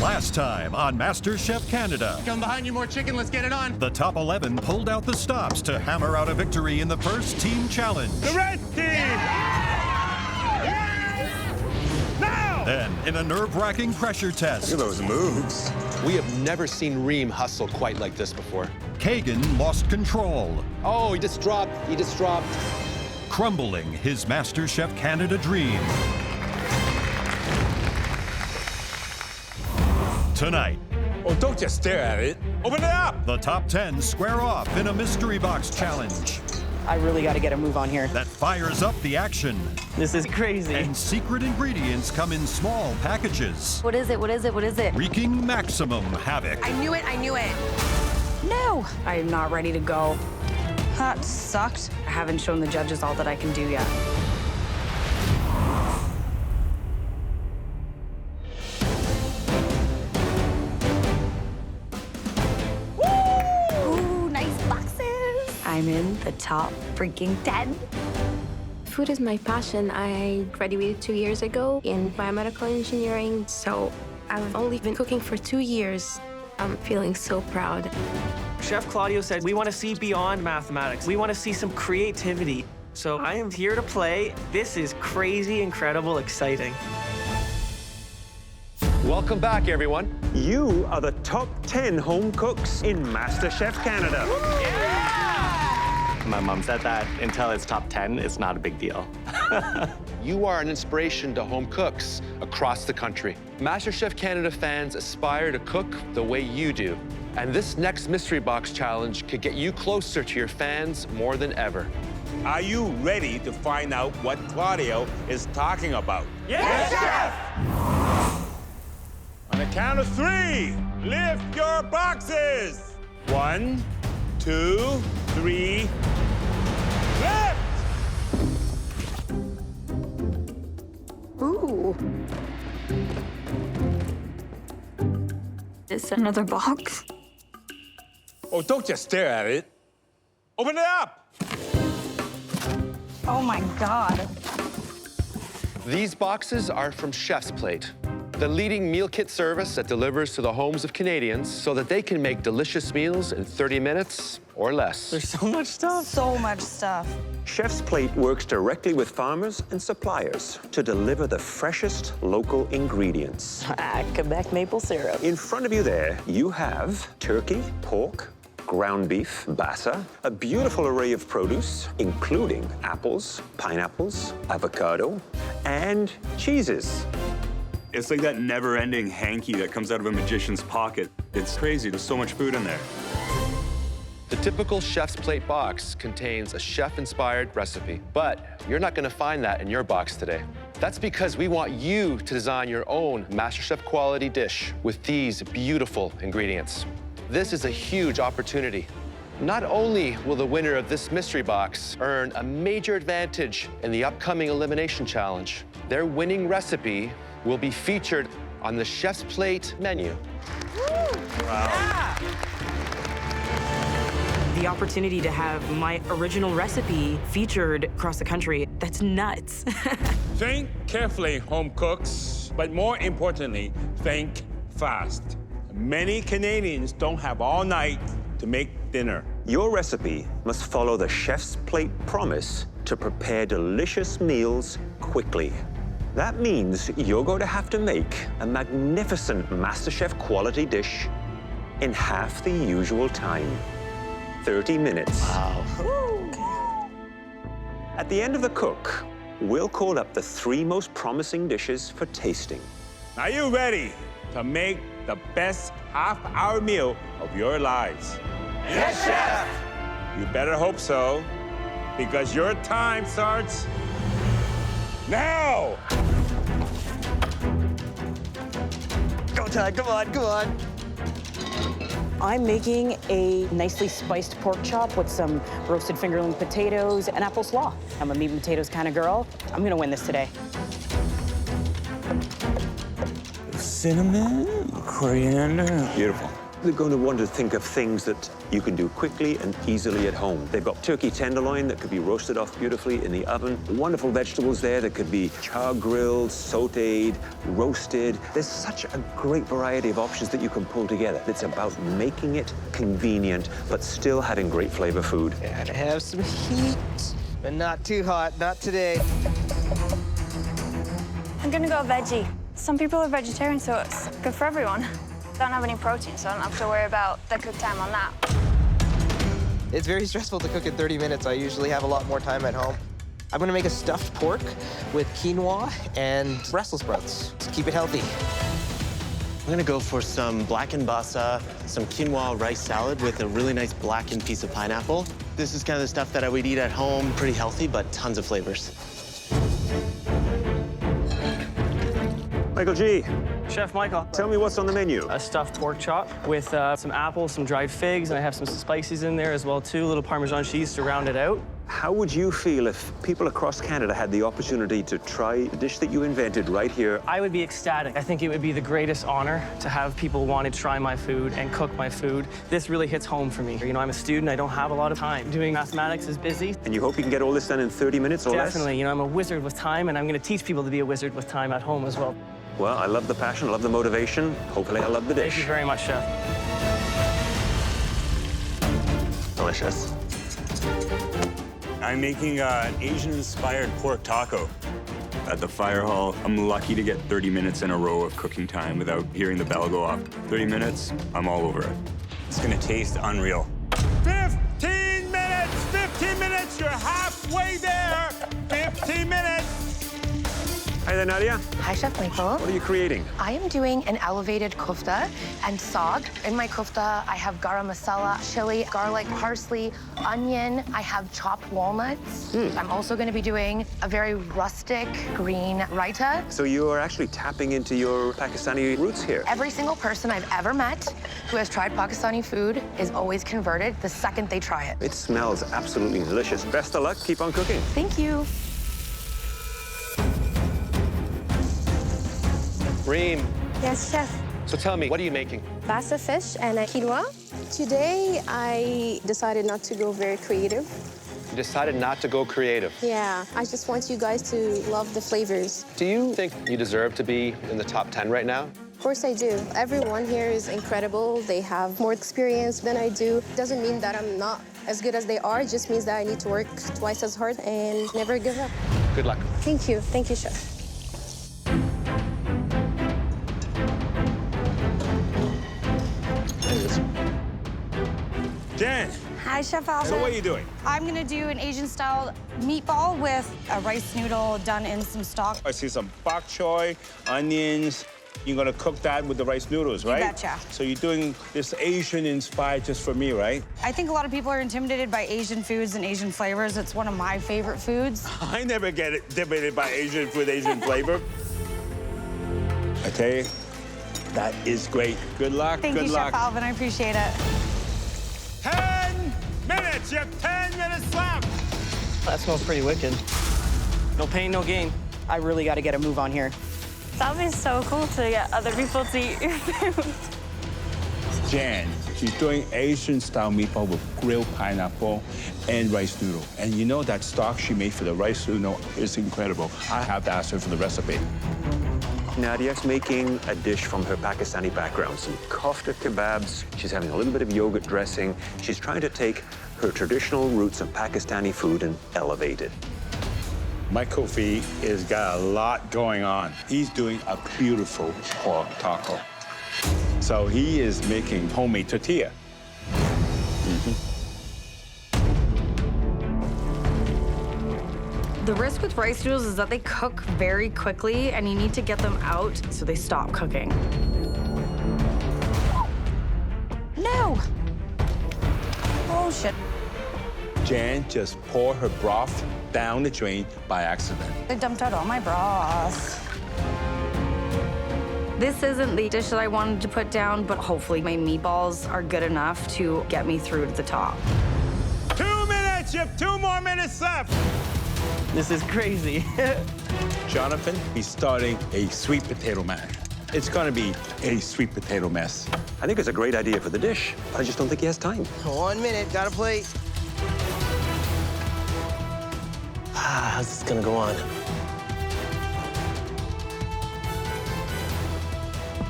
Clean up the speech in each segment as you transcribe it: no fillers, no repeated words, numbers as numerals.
Last time on MasterChef Canada, Come behind you, more chicken, let's get it on. the top 11 pulled out the stops to hammer out a victory in the first team challenge. The red team! Now! Then, in a nerve-wracking pressure test, Look at those moves. We have never seen Reem hustle quite like this before. Kagan lost control, Oh, he just dropped. crumbling his MasterChef Canada dream. Tonight, Oh, don't just stare at it. Open it up! the top 10 square off in a mystery box challenge I really got to get a move on here. that fires up the action. This is crazy. And secret ingredients come in small packages, What is it? What is it? What is it? wreaking maximum havoc. I knew it. I knew it. No, I am not ready to go. That sucked. I haven't shown the judges all that I can do yet. Ooh, nice boxes. I'm in the top freaking 10. Food is my passion. I graduated 2 years ago in biomedical engineering, so I've only been cooking for 2 years. I'm feeling so proud. Chef Claudio said, we want to see beyond mathematics. We want to see some creativity. So I am here to play. This is crazy, incredible, exciting. Welcome back, everyone. You are the top 10 home cooks in MasterChef Canada. My mom said that until it's top 10, it's not a big deal. You are an inspiration to home cooks across the country. MasterChef Canada fans aspire to cook the way you do. And this next mystery box challenge could get you closer to your fans more than ever. Are you ready to find out what Claudio is talking about? Yes, Chef! On the count of 3, lift your boxes. 1, 2, 3, lift! Ooh. It's another box. Oh, don't just stare at it. Open it up! Oh my God. These boxes are from Chef's Plate, the leading meal kit service that delivers to the homes of Canadians so that they can make delicious meals in 30 minutes or less. There's so much stuff. So much stuff. Chef's Plate works directly with farmers and suppliers to deliver the freshest local ingredients. Quebec maple syrup. In front of you there, you have turkey, pork, ground beef, bassa, a beautiful array of produce, including apples, pineapples, avocado, and cheeses. It's like that never-ending hanky that comes out of a magician's pocket. It's crazy, there's so much food in there. The typical Chef's Plate box contains a chef-inspired recipe, but you're not gonna find that in your box today. That's because we want you to design your own MasterChef quality dish with these beautiful ingredients. This is a huge opportunity. Not only will the winner of this mystery box earn a major advantage in the upcoming Elimination Challenge, their winning recipe will be featured on the Chef's Plate menu. The opportunity to have my original recipe featured across the country, that's nuts. Think carefully, home cooks, but more importantly, think fast. Many Canadians don't have all night to make dinner. Your recipe must follow the Chef's Plate promise to prepare delicious meals quickly. That means you're going to have to make a magnificent MasterChef quality dish in half the usual time, 30 minutes. Wow. At the end of the cook, we'll call up the 3 most promising dishes for tasting. Are you ready to make the best half-hour meal of your lives? Yes, Chef! You better hope so, because your time starts now! Go, Todd. Come on, come on. I'm making a nicely spiced pork chop with some roasted fingerling potatoes and apple slaw. I'm a meat and potatoes kind of girl. I'm gonna win this today. Cinnamon, coriander. Beautiful. They're going to want to think of things that you can do quickly and easily at home. They've got turkey tenderloin that could be roasted off beautifully in the oven. Wonderful vegetables there that could be char grilled, sautéed, roasted. There's such a great variety of options that you can pull together. It's about making it convenient, but still having great flavor food. Gotta have some heat, but not too hot, not today. I'm gonna go veggie. Some people are vegetarian, so it's good for everyone. Don't have any protein, so I don't have to worry about the cook time on that. It's very stressful to cook in 30 minutes. I usually have a lot more time at home. I'm gonna make a stuffed pork with quinoa and Brussels sprouts to keep it healthy. I'm gonna go for some blackened basa, some quinoa rice salad with a really nice blackened piece of pineapple. This is kind of the stuff that I would eat at home, pretty healthy, but tons of flavors. Michael G. Chef Michael. Tell me what's on the menu. A stuffed pork chop with some apples, some dried figs, and I have some spices in there as well, too. A little Parmesan cheese to round it out. How would you feel if people across Canada had the opportunity to try the dish that you invented right here? I would be ecstatic. I think it would be the greatest honor to have people want to try my food and cook my food. This really hits home for me. You know, I'm a student. I don't have a lot of time. Doing mathematics is busy. And you hope you can get all this done in 30 minutes or less? Definitely. You know, I'm a wizard with time, and I'm going to teach people to be a wizard with time at home as well. Well, I love the passion, I love the motivation. Hopefully I love the dish. Thank you very much, Chef. Delicious. I'm making an Asian-inspired pork taco at the fire hall. I'm lucky to get 30 minutes in a row of cooking time without hearing the bell go off. 30 minutes, I'm all over it. It's gonna taste unreal. 15 minutes! 15 minutes! You're halfway there! 15 minutes! Hi there, Nadia. Hi, Chef Michael. What are you creating? I am doing an elevated kofta and saag. In my kofta, I have garam masala, chili, garlic, parsley, onion. I have chopped walnuts. I'm also going to be doing a very rustic green raita. So you are actually tapping into your Pakistani roots here. Every single person I've ever met who has tried Pakistani food is always converted the second they try it. It smells absolutely delicious. Best of luck. Keep on cooking. Thank you. Reem, Yes, chef. so tell me, what are you making? Pasta fish and quinoa. Today, I decided not to go very creative. You decided not to go creative. Yeah, I just want you guys to love the flavors. Do you think you deserve to be in the top 10 right now? Of course I do. Everyone here is incredible. They have more experience than I do. Doesn't mean that I'm not as good as they are. It just means that I need to work twice as hard and never give up. Good luck. Thank you. Thank you, chef. Jen, Hi, Chef Alvin. so what are you doing? I'm gonna do an Asian-style meatball with a rice noodle done in some stock. I see some bok choy, onions. You're gonna cook that with the rice noodles, right? betcha. So you're doing this Asian-inspired just for me, right? I think a lot of people are intimidated by Asian foods and Asian flavors. It's one of my favorite foods. I never get intimidated by Asian food, Asian flavor. I tell you, that is great. Good luck, Thank good you, luck. Chef Alvin. I appreciate it. 10 minutes, you have 10 minutes left. That smells pretty wicked. No pain, no gain. I really got to get a move on here. That would be so cool to get other people to eat your food. Jan, she's doing Asian-style meatball with grilled pineapple and rice noodle. And you know that stock she made for the rice noodle is incredible. I have to ask her for the recipe. Nadia's making a dish from her Pakistani background, some kofta kebabs. She's having a little bit of yogurt dressing. She's trying to take her traditional roots of Pakistani food and elevate it. My Kofi has got a lot going on. He's doing a beautiful pork taco. So he is making homemade tortilla. The risk with rice noodles is that they cook very quickly and you need to get them out so they stop cooking. No! Oh, shit. Jan just poured her broth down the drain by accident. I dumped out all my broth. This isn't the dish that I wanted to put down, but hopefully my meatballs are good enough to get me through to the top. 2 minutes, you have 2 more minutes left. This is crazy. Jonathan, he's starting a sweet potato mash. It's gonna be a sweet potato mess. I think it's a great idea for the dish, but I just don't think he has time. 1 minute, got a plate. How's this gonna go on?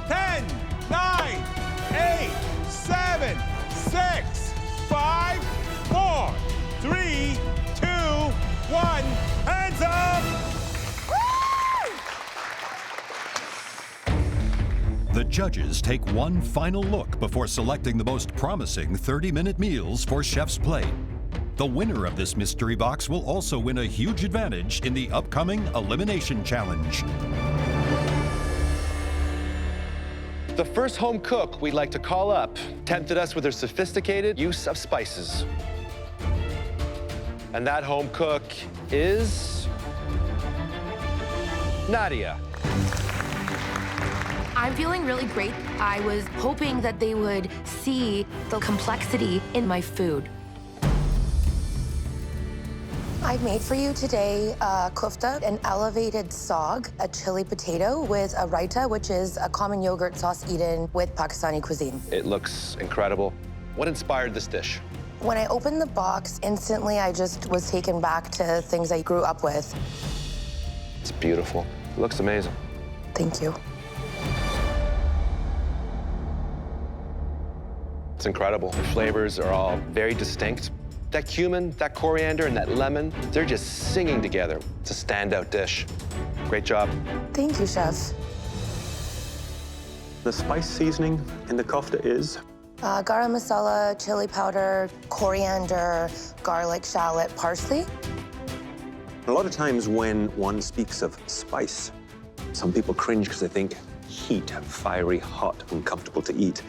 10, 9, 8, 7, 6, 5, 4, 3, 2, 1. Hands up! The judges take one final look before selecting the most promising 30-minute meals for Chef's Plate. The winner of this mystery box will also win a huge advantage in the upcoming Elimination Challenge. The first home cook we'd like to call up tempted us with her sophisticated use of spices. And that home cook is Nadia. I'm feeling really great. I was hoping that they would see the complexity in my food. I made for you today kofta, an elevated sog, a chili potato with a raita, which is a common yogurt sauce eaten with Pakistani cuisine. It looks incredible. What inspired this dish? When I opened the box, instantly I just was taken back to things I grew up with. It's beautiful. It looks amazing. Thank you. It's incredible. The flavors are all very distinct. That cumin, that coriander, and that lemon, they're just singing together. It's a standout dish. Great job. Thank you, Chef. The spice seasoning in the kofta is? Garam masala, chili powder, coriander, garlic, shallot, parsley. A lot of times when one speaks of spice, some people cringe because they think heat, fiery, hot, uncomfortable to eat.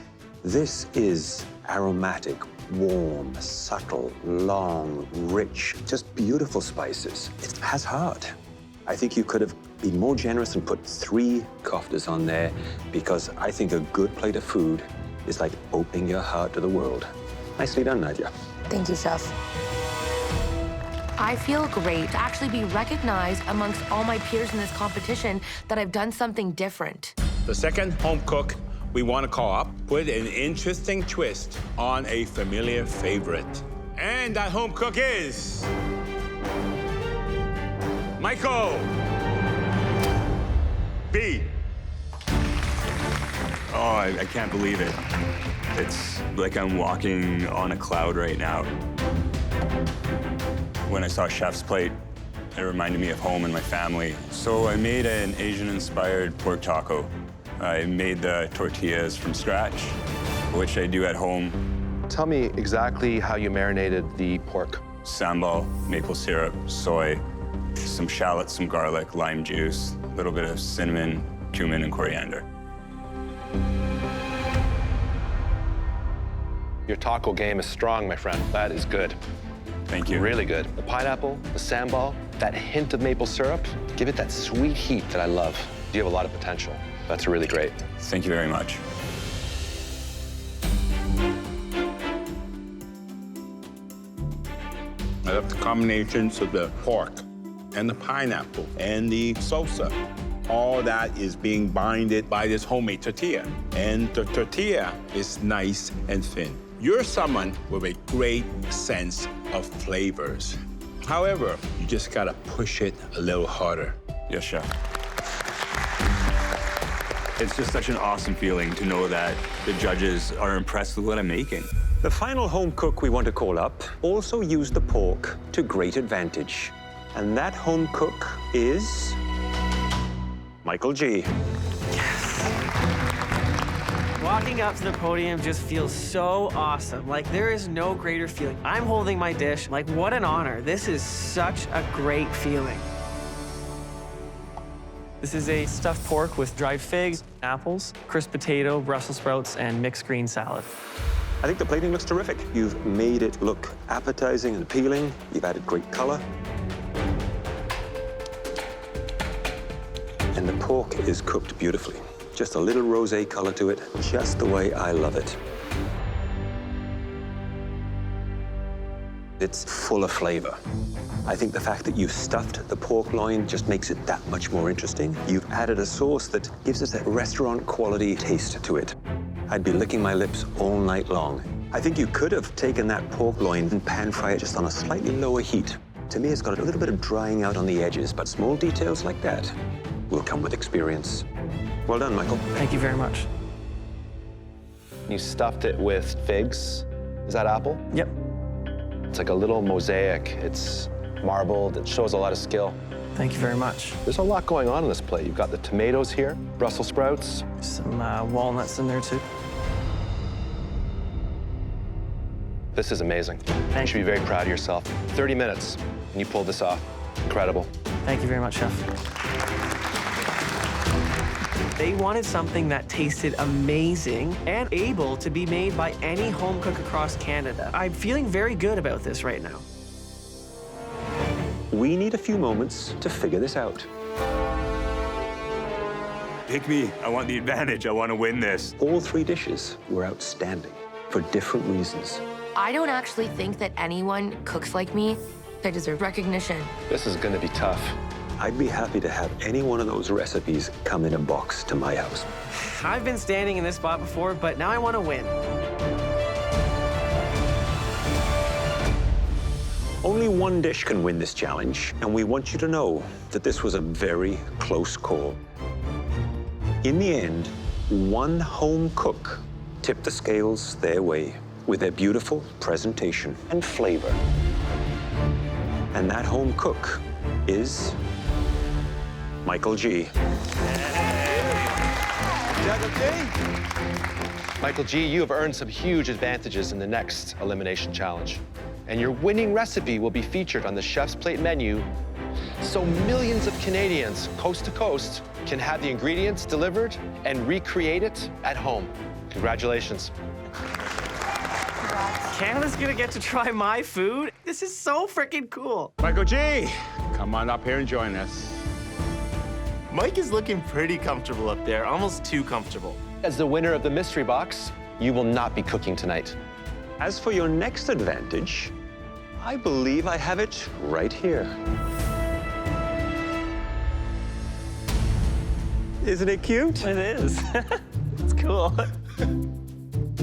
This is aromatic, warm, subtle, long, rich, just beautiful spices. It has heart. I think you could have been more generous and put 3 koftas on there, because I think a good plate of food is like opening your heart to the world. Nicely done, Nadia. Thank you, Chef. I feel great to actually be recognized amongst all my peers in this competition that I've done something different. The second home cook we want to call up put an interesting twist on a familiar favorite. And that home cook is Michael B. Oh, I can't believe it. It's like I'm walking on a cloud right now. When I saw Chef's Plate, it reminded me of home and my family. So I made an Asian-inspired pork taco. I made the tortillas from scratch, which I do at home. Tell me exactly how you marinated the pork. Sambal, maple syrup, soy, some shallots, some garlic, lime juice, a little bit of cinnamon, cumin, and coriander. Your taco game is strong, my friend. That is good. Thank you. Really good. The pineapple, the sambal, that hint of maple syrup, give it that sweet heat that I love. You have a lot of potential. That's really great. Thank you very much. I love the combinations of the pork and the pineapple and the salsa. All that is being binded by this homemade tortilla. And the tortilla is nice and thin. You're someone with a great sense of flavors. However, you just gotta push it a little harder. Yes, Chef. It's just such an awesome feeling to know that the judges are impressed with what I'm making. The final home cook we want to call up also used the pork to great advantage. And that home cook is Michael G. Walking up to the podium just feels so awesome. Like, there is no greater feeling. I'm holding my dish. Like, what an honor. This is such a great feeling. This is a stuffed pork with dried figs, apples, crisp potato, Brussels sprouts, and mixed green salad. I think the plating looks terrific. You've made it look appetizing and appealing. You've added great color. And the pork is cooked beautifully. Just a little rosé color to it, just the way I love it. It's full of flavor. I think the fact that you've stuffed the pork loin just makes it that much more interesting. You've added a sauce that gives us that restaurant-quality taste to it. I'd be licking my lips all night long. I think you could have taken that pork loin and pan-fry it just on a slightly lower heat. To me, it's got a little bit of drying out on the edges, but small details like that will come with experience. Well done, Michael. Thank you very much. You stuffed it with figs. Is that apple? Yep. It's like a little mosaic. It's marbled. It shows a lot of skill. Thank you very much. There's a lot going on this plate. You've got the tomatoes here, Brussels sprouts. Some walnuts in there, too. This is amazing. You should be very proud of yourself. 30 minutes, and you pulled this off. Incredible. Thank you very much, Chef. They wanted something that tasted amazing and able to be made by any home cook across Canada. I'm feeling very good about this right now. We need a few moments to figure this out. Pick me. I want the advantage. I want to win this. All three dishes were outstanding for different reasons. I don't actually think that anyone cooks like me. I deserve recognition. This is going to be tough. I'd be happy to have any one of those recipes come in a box to my house. I've been standing in this spot before, but now I want to win. Only one dish can win this challenge, and we want you to know that this was a very close call. In the end, one home cook tipped the scales their way with their beautiful presentation and flavor. And that home cook is Michael G. Michael G., you have earned some huge advantages in the next elimination challenge. And your winning recipe will be featured on the Chef's Plate menu, so millions of Canadians, coast to coast, can have the ingredients delivered and recreate it at home. Congratulations. Canada's gonna get to try my food? This is so freaking cool. Michael G., come on up here and join us. Mike is looking pretty comfortable up there, almost too comfortable. As the winner of the mystery box, you will not be cooking tonight. As for your next advantage, I believe I have it right here. Isn't it cute? It is. It's cool.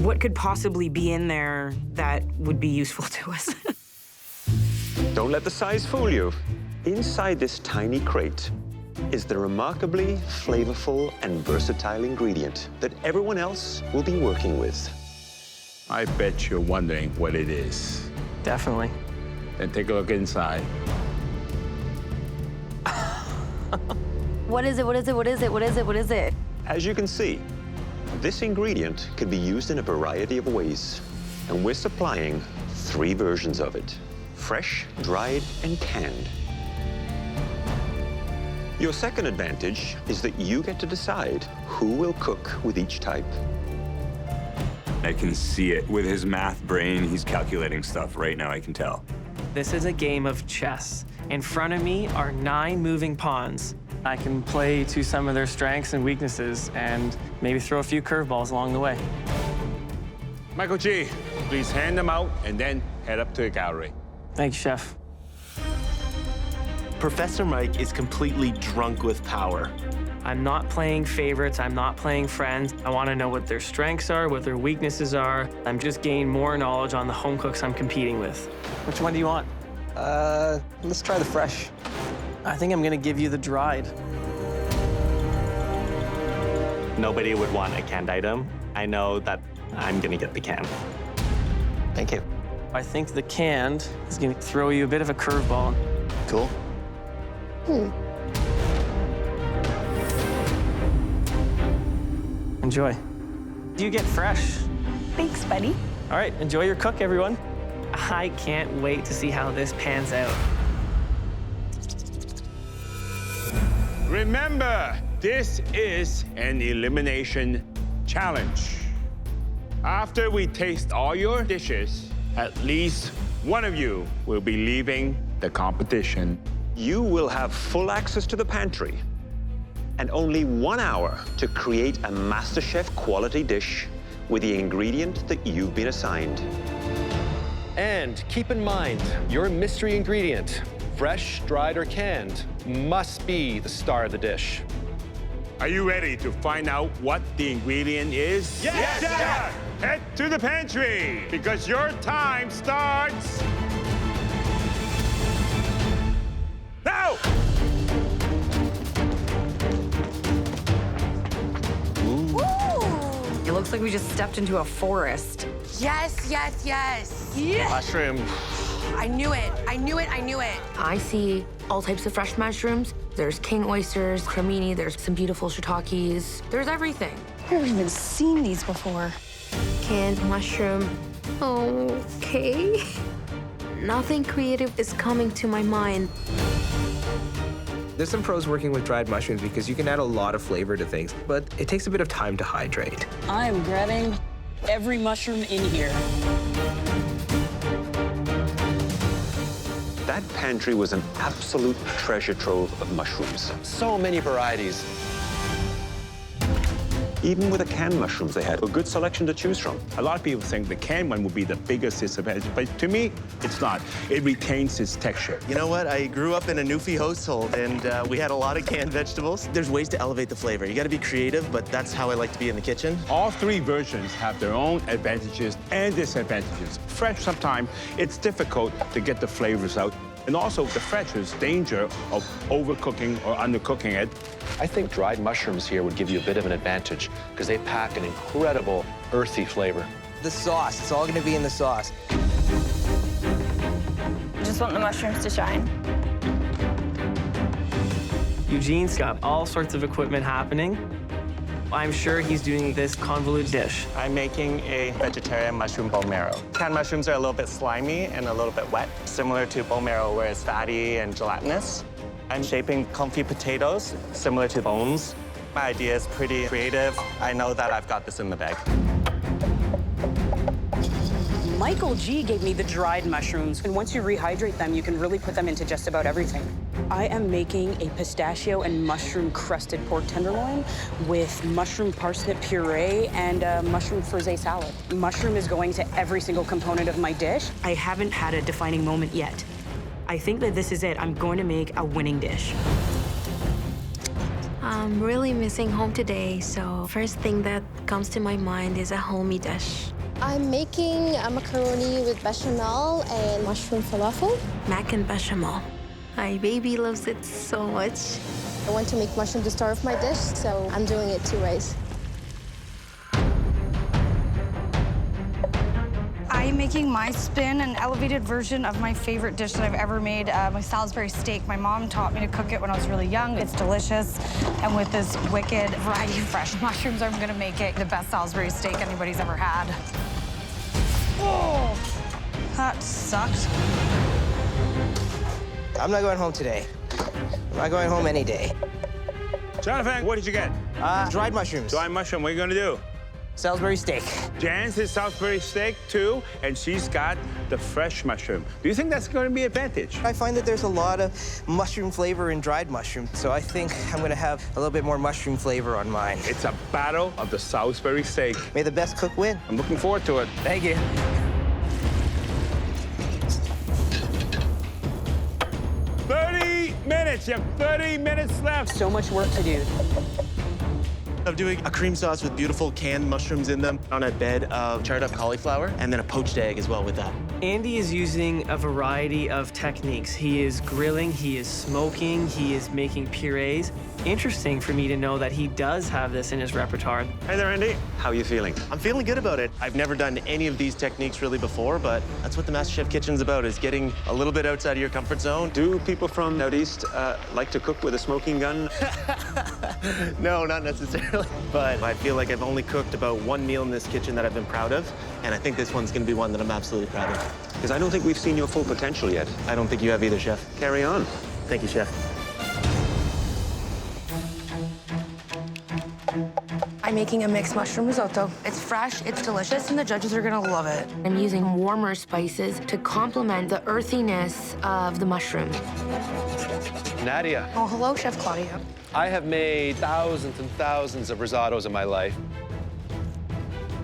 What could possibly be in there that would be useful to us? Don't let the size fool you. Inside this tiny crate is the remarkably flavorful and versatile ingredient that everyone else will be working with. I bet you're wondering what it is. Definitely. Then take a look inside. What is it? What is it? What is it? What is it? What is it? As you can see, this ingredient can be used in a variety of ways, and we're supplying 3 versions of it: fresh, dried, and canned. Your second advantage is that you get to decide who will cook with each type. I can see it. With his math brain, he's calculating stuff right now, I can tell. This is a game of chess. In front of me are 9 moving pawns. I can play to some of their strengths and weaknesses and maybe throw a few curveballs along the way. Michael G., please hand them out and then head up to the gallery. Thank you, Chef. Professor Mike is completely drunk with power. I'm not playing favorites, I'm not playing friends. I want to know what their strengths are, what their weaknesses are. I'm just gaining more knowledge on the home cooks I'm competing with. Which one do you want? Let's try the fresh. I think I'm gonna give you the dried. Nobody would want a canned item. I know that I'm gonna get the can. Thank you. I think the canned is gonna throw you a bit of a curveball. Cool. Enjoy. You get fresh. Thanks, buddy. All right, enjoy your cook, everyone. I can't wait to see how this pans out. Remember, this is an elimination challenge. After we taste all your dishes, at least one of you will be leaving the competition. You will have full access to the pantry and only 1 hour to create a MasterChef quality dish with the ingredient that you've been assigned. And keep in mind, your mystery ingredient, fresh, dried, or canned, must be the star of the dish. Are you ready to find out what the ingredient is? Yes, Chef! Head to the pantry, because your time starts now! It looks like we just stepped into a forest. Yes, yes, yes. Mushroom. I knew it. I knew it. I knew it. I see all types of fresh mushrooms. There's king oysters, cremini, there's some beautiful shiitakes. There's everything. I've never even seen these before. Canned mushroom. Okay. Nothing creative is coming to my mind. There's some pros working with dried mushrooms because you can add a lot of flavor to things, but it takes a bit of time to hydrate. I'm grabbing every mushroom in here. That pantry was an absolute treasure trove of mushrooms. So many varieties. Even with the canned mushrooms they had, a good selection to choose from. A lot of people think the canned one will be the biggest disadvantage, but to me, it's not. It retains its texture. You know what? I grew up in a Newfie household, and we had a lot of canned vegetables. There's ways to elevate the flavor. You got to be creative, but that's how I like to be in the kitchen. All three versions have their own advantages and disadvantages. Fresh, sometimes it's difficult to get the flavors out. And also, the fresh is danger of overcooking or undercooking it. I think dried mushrooms here would give you a bit of an advantage because they pack an incredible earthy flavor. The sauce, it's all gonna be in the sauce. I just want the mushrooms to shine. Eugene's got all sorts of equipment happening. I'm sure he's doing this convoluted dish. I'm making a vegetarian mushroom bone marrow. Canned mushrooms are a little bit slimy and a little bit wet, similar to bone marrow where it's fatty and gelatinous. I'm shaping comfy potatoes, similar to bones. My idea is pretty creative. I know that I've got this in the bag. Michael G gave me the dried mushrooms, and once you rehydrate them, you can really put them into just about everything. I am making a pistachio and mushroom crusted pork tenderloin with mushroom parsnip puree and a mushroom frisee salad. Mushroom is going to every single component of my dish. I haven't had a defining moment yet. I think that this is it. I'm going to make a winning dish. I'm really missing home today, so first thing that comes to my mind is a homey dish. I'm making a macaroni with bechamel and mushroom falafel. Mac and bechamel. My baby loves it so much. I want to make mushroom the star of my dish, so I'm doing it 2 ways. I'm making my spin, an elevated version of my favorite dish that I've ever made, my Salisbury steak. My mom taught me to cook it when I was really young. It's delicious. And with this wicked variety of fresh mushrooms, I'm gonna make it the best Salisbury steak anybody's ever had. Oh, that sucked. I'm not going home today. I'm not going home any day. Jonathan, what did you get? Dried mushrooms. Dried mushroom, what are you gonna do? Salisbury steak. Jan's is Salisbury steak too, and she's got the fresh mushroom. Do you think that's going to be an advantage? I find that there's a lot of mushroom flavor in dried mushroom, so I think I'm gonna have a little bit more mushroom flavor on mine. It's a battle of the Salisbury steak. May the best cook win. I'm looking forward to it. Thank you. You have 30 minutes left. So much work to do. I'm doing a cream sauce with beautiful canned mushrooms in them on a bed of charred up cauliflower and then a poached egg as well with that. Andy is using a variety of techniques. He is grilling, he is smoking, he is making purees. Interesting for me to know that he does have this in his repertoire. Hey there, Andy. How are you feeling? I'm feeling good about it. I've never done any of these techniques really before, but that's what the MasterChef Kitchen's about, is getting a little bit outside of your comfort zone. Do people from out east like to cook with a smoking gun? No, not necessarily. But I feel like I've only cooked about one meal in this kitchen that I've been proud of, and I think this one's gonna be one that I'm absolutely proud of. Because I don't think we've seen your full potential yet. I don't think you have either, Chef. Carry on. Thank you, Chef. I'm making a mixed mushroom risotto. It's fresh, it's delicious, and the judges are gonna love it. I'm using warmer spices to complement the earthiness of the mushroom. Nadia. Oh, hello, Chef Claudia. I have made thousands and thousands of risottos in my life.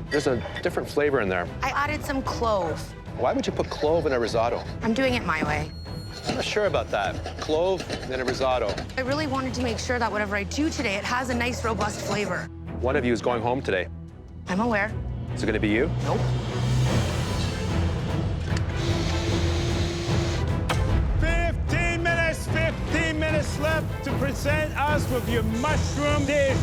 There's a different flavor in there. I added some clove. Why would you put clove in a risotto? I'm doing it my way. I'm not sure about that. Clove in a risotto. I really wanted to make sure that whatever I do today, it has a nice, robust flavor. One of you is going home today. I'm aware. Is it going to be you? Nope. Minutes, 15 minutes left to present us with your mushroom dish.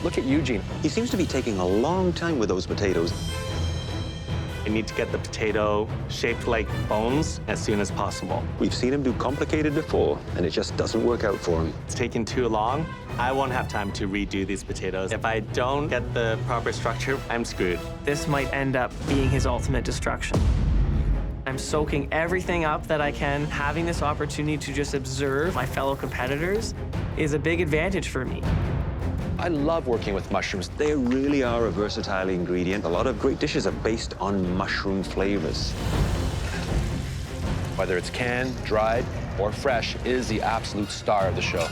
Look at Eugene. He seems to be taking a long time with those potatoes. I need to get the potato shaped like bones as soon as possible. We've seen him do complicated before, and it just doesn't work out for him. It's taking too long. I won't have time to redo these potatoes. If I don't get the proper structure, I'm screwed. This might end up being his ultimate destruction. I'm soaking everything up that I can. Having this opportunity to just observe my fellow competitors is a big advantage for me. I love working with mushrooms. They really are a versatile ingredient. A lot of great dishes are based on mushroom flavors. Whether it's canned, dried, or fresh, it is the absolute star of the show.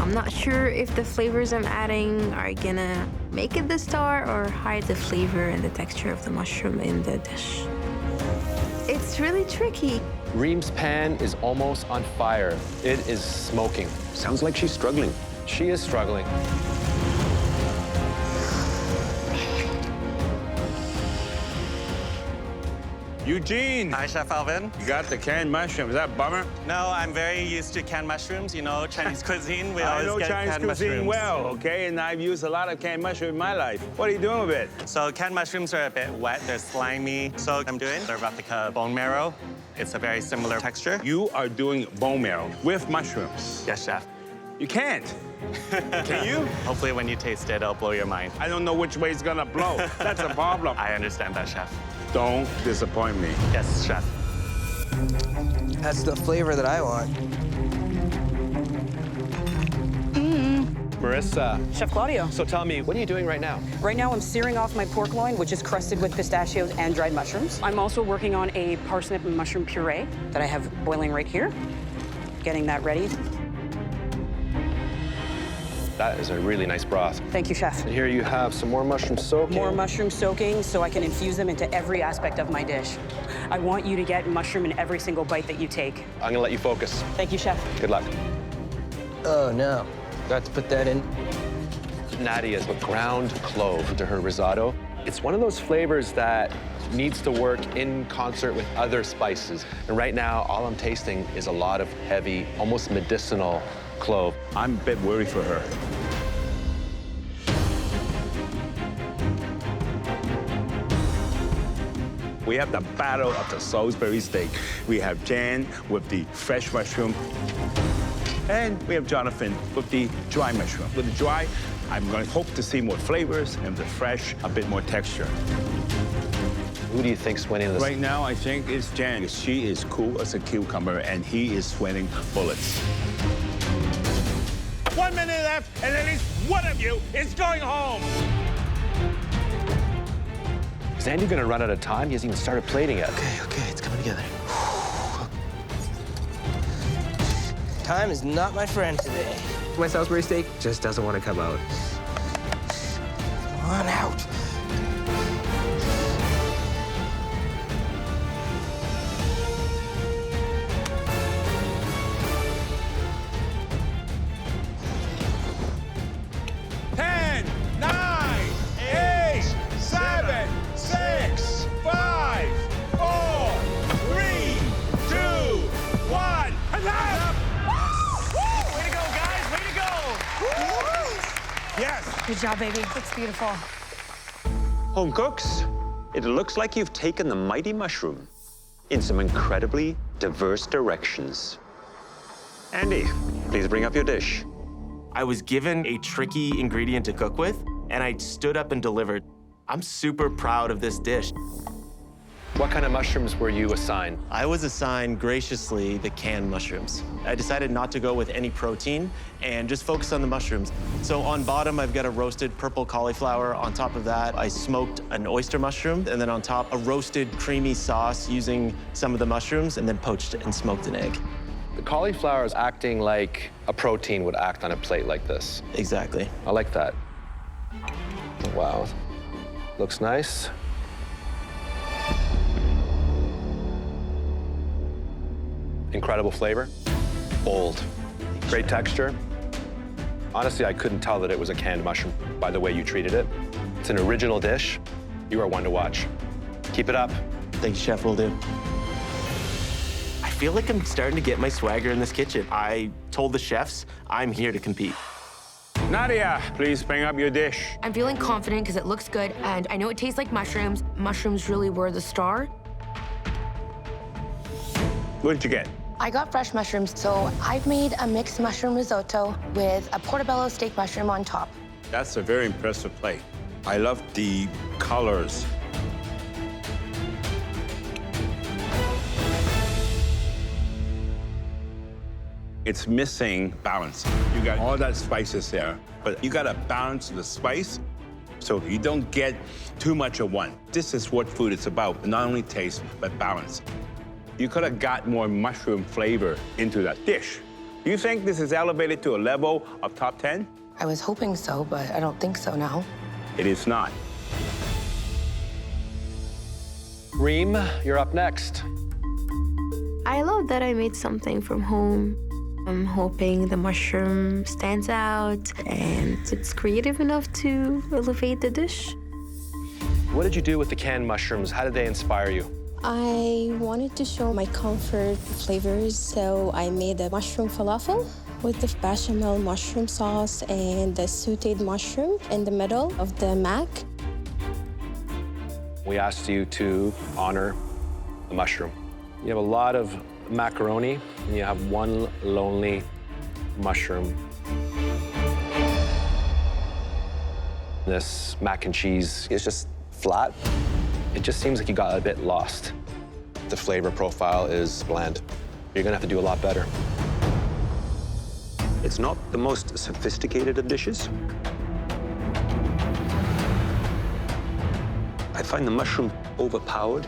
I'm not sure if the flavors I'm adding are gonna make it the star or hide the flavor and the texture of the mushroom in the dish. It's really tricky. Reem's pan is almost on fire. It is smoking. Sounds like she's struggling. She is struggling. Eugene, Hi, Chef Alvin. you got the canned mushroom. Is that a bummer? No, I'm very used to canned mushrooms. You know, Chinese cuisine, we I always know get Chinese canned cuisine mushrooms. well, okay? And I've used a lot of canned mushroom in my life. What are you doing with it? So canned mushrooms are a bit wet, they're slimy. So I'm doing the replica bone marrow. It's a very similar texture. You are doing bone marrow with mushrooms. Yes, chef. You can't. Can you? Hopefully when you taste it, it'll blow your mind. I don't know which way it's gonna blow. That's a problem. I understand that, chef. Don't disappoint me. Yes, chef. That's the flavor that I want. Marissa. Chef Claudio. So tell me, what are you doing right now? Right now, I'm searing off my pork loin, which is crusted with pistachios and dried mushrooms. I'm also working on a parsnip and mushroom puree that I have boiling right here. Getting that ready. That is a really nice broth. Thank you, chef. And here you have some more mushroom soaking. More mushroom soaking so I can infuse them into every aspect of my dish. I want you to get mushroom in every single bite that you take. I'm gonna let you focus. Thank you, chef. Good luck. Oh, no. Got to put that in. Nadia has put ground clove into her risotto. It's one of those flavors that needs to work in concert with other spices. And right now, all I'm tasting is a lot of heavy, almost medicinal clove. I'm a bit worried for her. We have the battle of the Salisbury steak. We have Jan with the fresh mushroom, and we have Jonathan with the dry mushroom. With the dry, I'm going to hope to see more flavors, and with the fresh, a bit more texture. Who do you think's winning this? Right now, I think it's Jan. She is cool as a cucumber, and he is sweating bullets. 1 minute left, and at least one of you is going home. Is Andy gonna run out of time? He hasn't even started plating yet. Okay, it's coming together. Time is not my friend today. My Salisbury steak just doesn't want to come out. Come on out. Good job, baby. Looks beautiful. Home cooks, it looks like you've taken the mighty mushroom in some incredibly diverse directions. Andy, please bring up your dish. I was given a tricky ingredient to cook with, and I stood up and delivered. I'm super proud of this dish. What kind of mushrooms were you assigned? I was assigned, graciously, the canned mushrooms. I decided not to go with any protein and just focus on the mushrooms. So on bottom, I've got a roasted purple cauliflower. On top of that, I smoked an oyster mushroom, and then on top, a roasted creamy sauce using some of the mushrooms, and then poached and smoked an egg. The cauliflower is acting like a protein would act on a plate like this. Exactly. I like that. Wow. Looks nice. Incredible flavor. Bold. Great texture. Honestly, I couldn't tell that it was a canned mushroom by the way you treated it. It's an original dish. You are one to watch. Keep it up. Thank you, Chef. Will do. I feel like I'm starting to get my swagger in this kitchen. I told the chefs I'm here to compete. Nadia, please bring up your dish. I'm feeling confident because it looks good, and I know it tastes like mushrooms. Mushrooms really were the star. What did you get? I got fresh mushrooms, so I've made a mixed mushroom risotto with a portobello steak mushroom on top. That's a very impressive plate. I love the colors. It's missing balance. You got all that spices there, but you gotta balance the spice so you don't get too much of one. This is what food is about, not only taste, but balance. You could have got more mushroom flavor into that dish. Do you think this is elevated to a level of top 10? I was hoping so, but I don't think so now. It is not. Reem, you're up next. I love that I made something from home. I'm hoping the mushroom stands out and it's creative enough to elevate the dish. What did you do with the canned mushrooms? How did they inspire you? I wanted to show my comfort flavors, so I made a mushroom falafel with the bechamel mushroom sauce and the sauteed mushroom in the middle of the mac. We asked you to honor the mushroom. You have a lot of macaroni, and you have one lonely mushroom. This mac and cheese is just flat. It just seems like you got a bit lost. The flavor profile is bland. You're gonna have to do a lot better. It's not the most sophisticated of dishes. I find the mushroom overpowered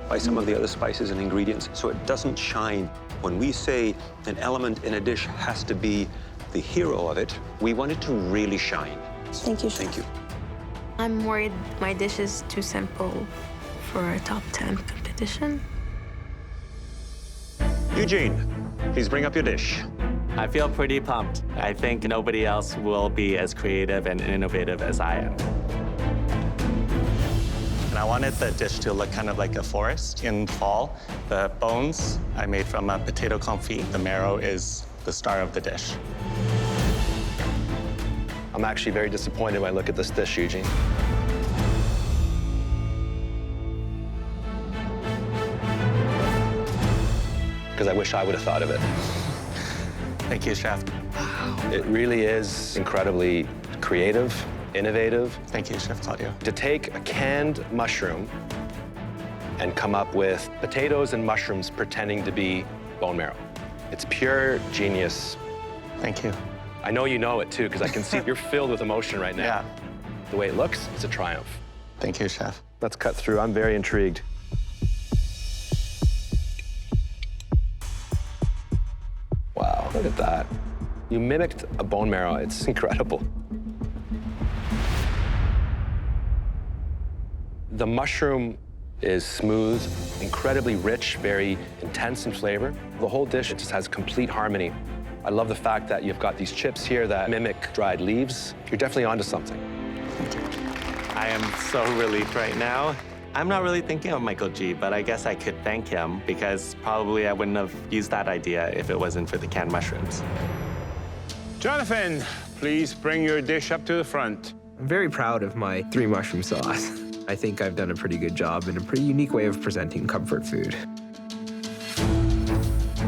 by some of the other spices and ingredients, so it doesn't shine. When we say an element in a dish has to be the hero of it, we want it to really shine. Thank you, Chef. Thank you. I'm worried my dish is too simple for a top 10 competition. Eugene, please bring up your dish. I feel pretty pumped. I think nobody else will be as creative and innovative as I am. And I wanted the dish to look kind of like a forest in fall. The bones I made from a potato confit. The marrow is the star of the dish. I'm actually very disappointed when I look at this dish, Eugene. Because I wish I would have thought of it. Thank you, Chef. It really is incredibly creative, innovative. Thank you, Chef Claudio. To take a canned mushroom and come up with potatoes and mushrooms pretending to be bone marrow. It's pure genius. Thank you. I know you know it too, because I can see you're filled with emotion right now. Yeah. The way it looks, it's a triumph. Thank you, Chef. Let's cut through. I'm very intrigued. Wow, look at that. You mimicked a bone marrow. It's incredible. The mushroom is smooth, incredibly rich, very intense in flavor. The whole dish just has complete harmony. I love the fact that you've got these chips here that mimic dried leaves. You're definitely onto something. I am so relieved right now. I'm not really thinking of Michael G, but I guess I could thank him because probably I wouldn't have used that idea if it wasn't for the canned mushrooms. Jonathan, please bring your dish up to the front. I'm very proud of my 3 mushroom sauce. I think I've done a pretty good job in a pretty unique way of presenting comfort food.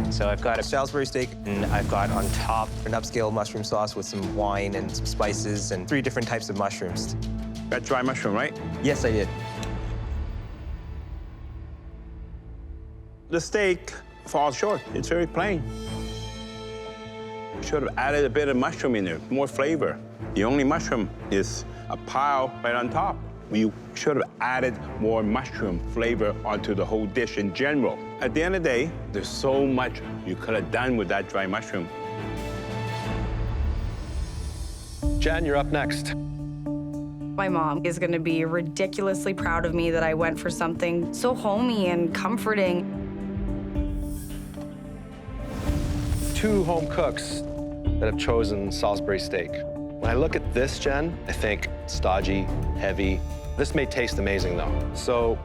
So I've got a Salisbury steak, and I've got on top an upscale mushroom sauce with some wine and some spices and 3 different types of mushrooms. Got dry mushroom, right? Yes, I did. The steak falls short. It's very plain. Should have added a bit of mushroom in there, more flavor. The only mushroom is a pile right on top. You should have added more mushroom flavor onto the whole dish in general. At the end of the day, there's so much you could have done with that dry mushroom. Jen, you're up next. My mom is gonna be ridiculously proud of me that I went for something so homey and comforting. 2 home cooks that have chosen Salisbury steak. When I look at this, Jen, I think stodgy, heavy. This may taste amazing, though. So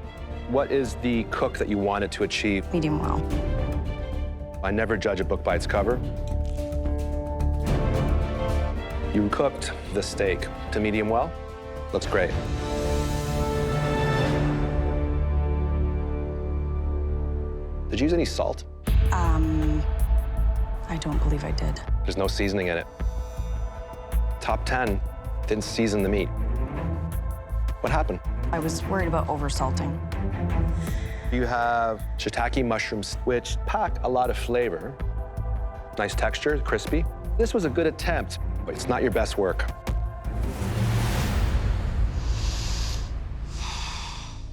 what is the cook that you wanted to achieve? Medium well. I never judge a book by its cover. You cooked the steak to medium well. Looks great. Did you use any salt? I don't believe I did. There's no seasoning in it. Top 10 didn't season the meat. What happened? I was worried about oversalting. You have shiitake mushrooms, which pack a lot of flavor. Nice texture, crispy. This was a good attempt, but it's not your best work.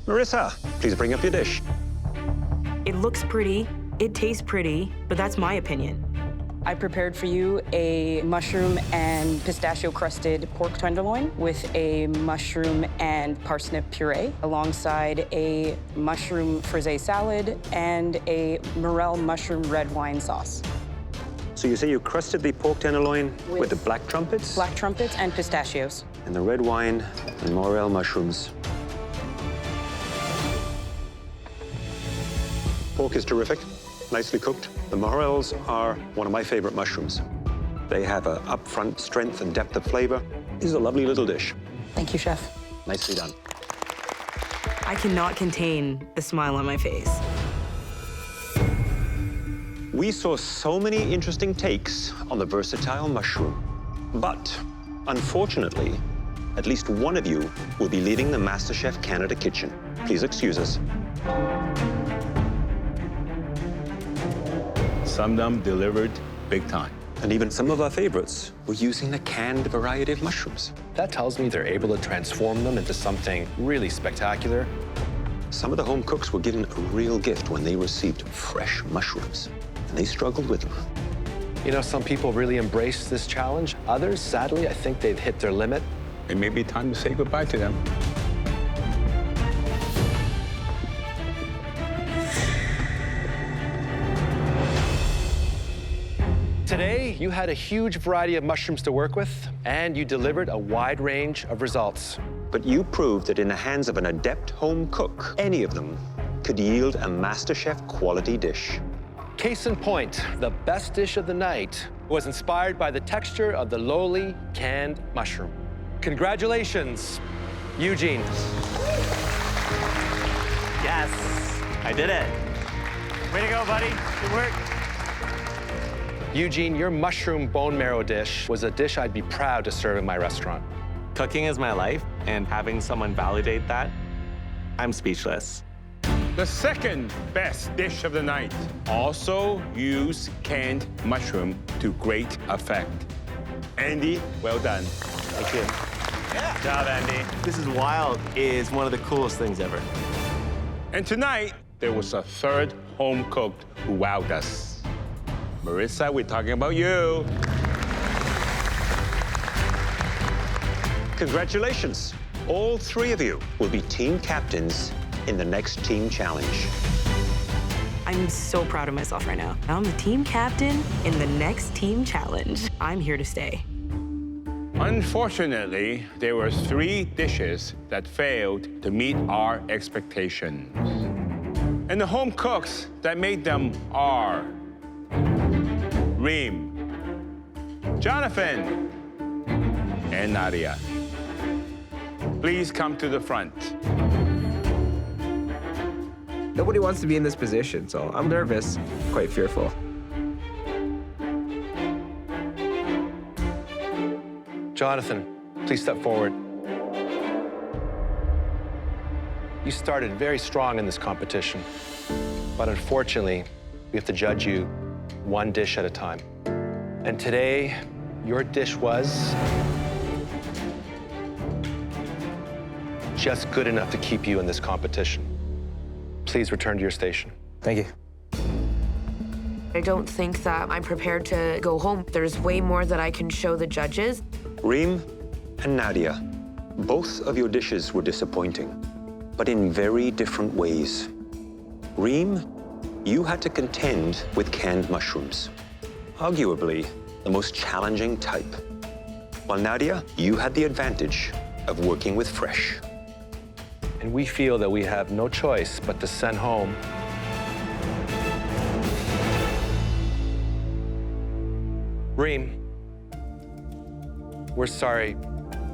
Marissa, please bring up your dish. It looks pretty, it tastes pretty, but that's my opinion. I prepared for you a mushroom and pistachio-crusted pork tenderloin with a mushroom and parsnip puree, alongside a mushroom frisée salad and a morel mushroom red wine sauce. So you say you crusted the pork tenderloin with the black trumpets? Black trumpets and pistachios. And the red wine and morel mushrooms. Pork is terrific, nicely cooked. The morels are one of my favorite mushrooms. They have an upfront strength and depth of flavor. This is a lovely little dish. Thank you, chef. Nicely done. I cannot contain the smile on my face. We saw so many interesting takes on the versatile mushroom. But, unfortunately, at least one of you will be leaving the MasterChef Canada kitchen. Please excuse us. Some of them delivered big time. And even some of our favorites were using the canned variety of mushrooms. That tells me they're able to transform them into something really spectacular. Some of the home cooks were given a real gift when they received fresh mushrooms, and they struggled with them. You know, some people really embrace this challenge. Others, sadly, I think they've hit their limit. It may be time to say goodbye to them. Today, you had a huge variety of mushrooms to work with, and you delivered a wide range of results. But you proved that in the hands of an adept home cook, any of them could yield a MasterChef quality dish. Case in point, the best dish of the night was inspired by the texture of the lowly canned mushroom. Congratulations, Eugene. Yes, I did it. Way to go, buddy. Good work. Eugene, your mushroom bone marrow dish was a dish I'd be proud to serve in my restaurant. Cooking is my life, and having someone validate that, I'm speechless. The second best dish of the night also used canned mushroom to great effect. Andy, well done. Thank you. Good job, Andy. This is wild. Is one of the coolest things ever. And tonight, there was a third home cook who wowed us. Marissa, we're talking about you. Congratulations. All 3 of you will be team captains in the next team challenge. I'm so proud of myself right now. I'm the team captain in the next team challenge. I'm here to stay. Unfortunately, there were 3 dishes that failed to meet our expectations. And the home cooks that made them are Reem, Jonathan, and Nadia. Please come to the front. Nobody wants to be in this position, so I'm nervous, quite fearful. Jonathan, please step forward. You started very strong in this competition, but unfortunately, we have to judge you one dish at a time. And today, your dish was just good enough to keep you in this competition. Please return to your station. Thank you. I don't think that I'm prepared to go home. There's way more that I can show the judges. Reem and Nadia, both of your dishes were disappointing, but in very different ways. Reem, you had to contend with canned mushrooms, arguably the most challenging type. While Nadia, you had the advantage of working with fresh. And we feel that we have no choice but to send home Reem. We're sorry.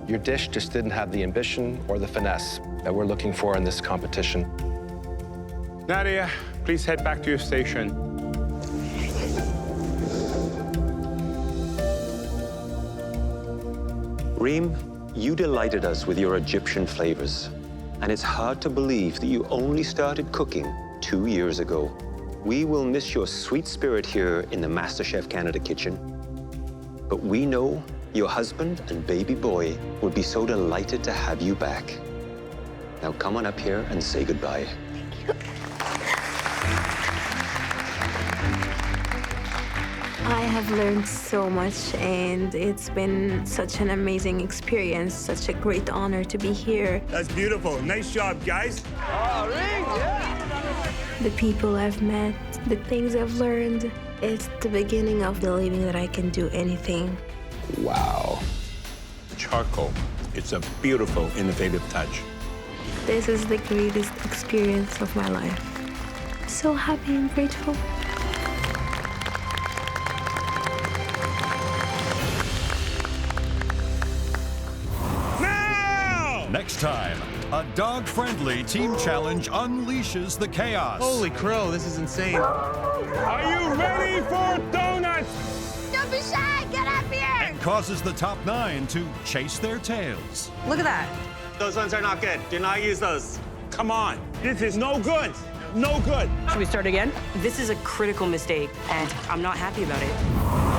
Your dish just didn't have the ambition or the finesse that we're looking for in this competition. Nadia, please head back to your station. Reem, you delighted us with your Egyptian flavors, and it's hard to believe that you only started cooking 2 years ago. We will miss your sweet spirit here in the MasterChef Canada kitchen, but we know your husband and baby boy would be so delighted to have you back. Now come on up here and say goodbye. I have learned so much, and it's been such an amazing experience, such a great honor to be here. That's beautiful. Nice job, guys. Oh, yeah. The people I've met, the things I've learned, it's the beginning of believing that I can do anything. Wow. Charcoal. It's a beautiful, innovative touch. This is the greatest experience of my life. So happy and grateful. Next time, a dog-friendly team challenge unleashes the chaos. Holy crow, this is insane. Are you ready for donuts? Don't be shy, get up here! And causes the top 9 to chase their tails. Look at that. Those ones are not good. Do not use those. Come on, this is no good. No good. Should we start again? This is a critical mistake, and I'm not happy about it.